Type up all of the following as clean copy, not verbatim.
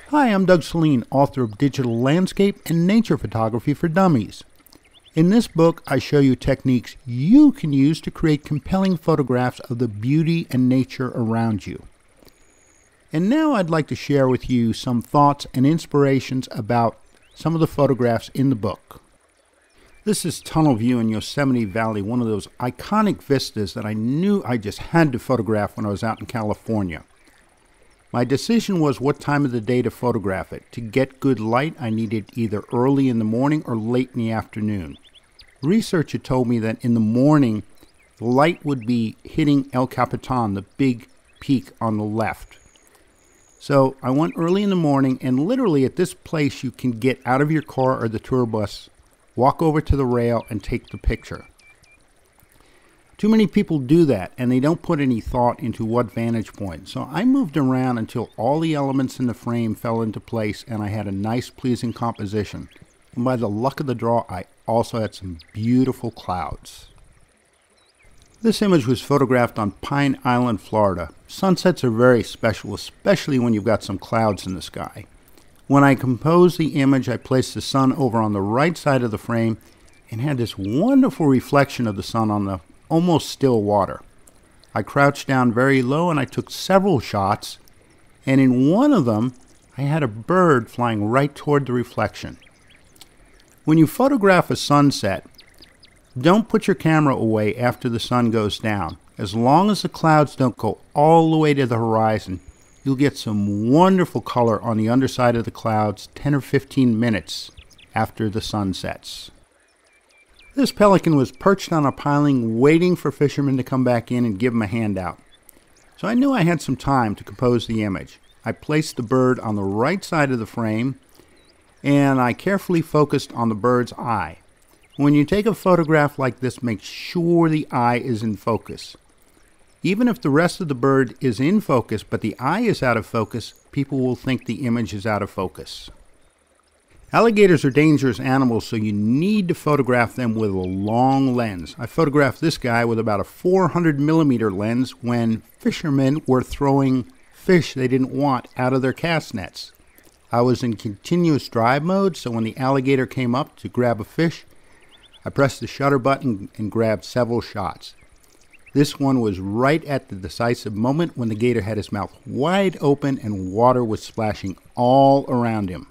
Hi, I'm Doug Saleen, author of Digital Landscape and Nature Photography for Dummies. In this book, I show you techniques you can use to create compelling photographs of the beauty and nature around you. And now I'd like to share with you some thoughts and inspirations about some of the photographs in the book. This is Tunnel View in Yosemite Valley, one of those iconic vistas that I knew I just had to photograph when I was out in California. My decision was what time of the day to photograph it. To get good light, I needed either early in the morning or late in the afternoon. Research had told me that in the morning, the light would be hitting El Capitan, the big peak on the left. So I went early in the morning, and literally at this place you can get out of your car or the tour bus, walk over to the rail, and take the picture. Too many people do that, and they don't put any thought into what vantage point. So I moved around until all the elements in the frame fell into place and I had a nice, pleasing composition. And by the luck of the draw, I also had some beautiful clouds. This image was photographed on Pine Island, Florida. Sunsets are very special, especially when you've got some clouds in the sky. When I composed the image, I placed the sun over on the right side of the frame and had this wonderful reflection of the sun on the almost still water. I crouched down very low and I took several shots, and in one of them I had a bird flying right toward the reflection. When you photograph a sunset, don't put your camera away after the sun goes down. As long as the clouds don't go all the way to the horizon, you'll get some wonderful color on the underside of the clouds 10 or 15 minutes after the sun sets. This pelican was perched on a piling waiting for fishermen to come back in and give him a handout. So I knew I had some time to compose the image. I placed the bird on the right side of the frame and I carefully focused on the bird's eye. When you take a photograph like this, make sure the eye is in focus. Even if the rest of the bird is in focus but the eye is out of focus, people will think the image is out of focus. Alligators are dangerous animals, so you need to photograph them with a long lens. I photographed this guy with about a 400 millimeter lens when fishermen were throwing fish they didn't want out of their cast nets. I was in continuous drive mode, so when the alligator came up to grab a fish, I pressed the shutter button and grabbed several shots. This one was right at the decisive moment when the gator had his mouth wide open and water was splashing all around him.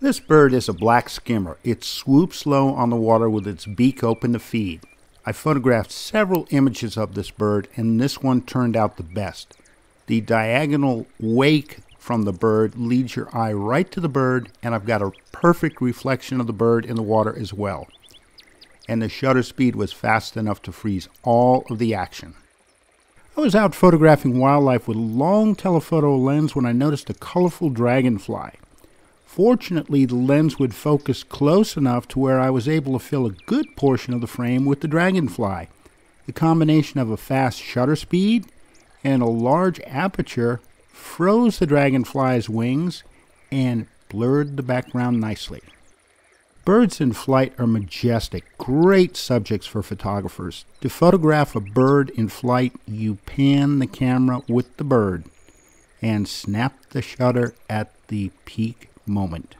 This bird is a black skimmer. It swoops low on the water with its beak open to feed. I photographed several images of this bird, and this one turned out the best. The diagonal wake from the bird leads your eye right to the bird, and I've got a perfect reflection of the bird in the water as well. And the shutter speed was fast enough to freeze all of the action. I was out photographing wildlife with a long telephoto lens when I noticed a colorful dragonfly. Fortunately, the lens would focus close enough to where I was able to fill a good portion of the frame with the dragonfly. The combination of a fast shutter speed and a large aperture froze the dragonfly's wings and blurred the background nicely. Birds in flight are majestic, great subjects for photographers. To photograph a bird in flight, you pan the camera with the bird and snap the shutter at the peak moment.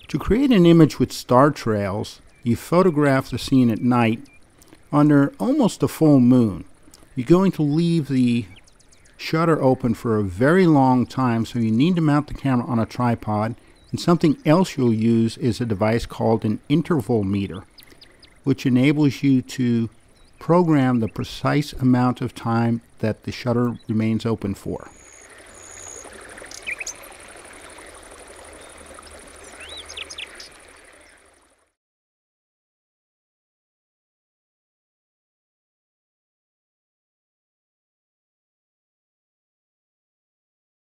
To create an image with star trails, you photograph the scene at night under almost a full moon. You're going to leave the shutter open for a very long time, so you need to mount the camera on a tripod, and something else you'll use is a device called an interval meter, which enables you to program the precise amount of time that the shutter remains open for.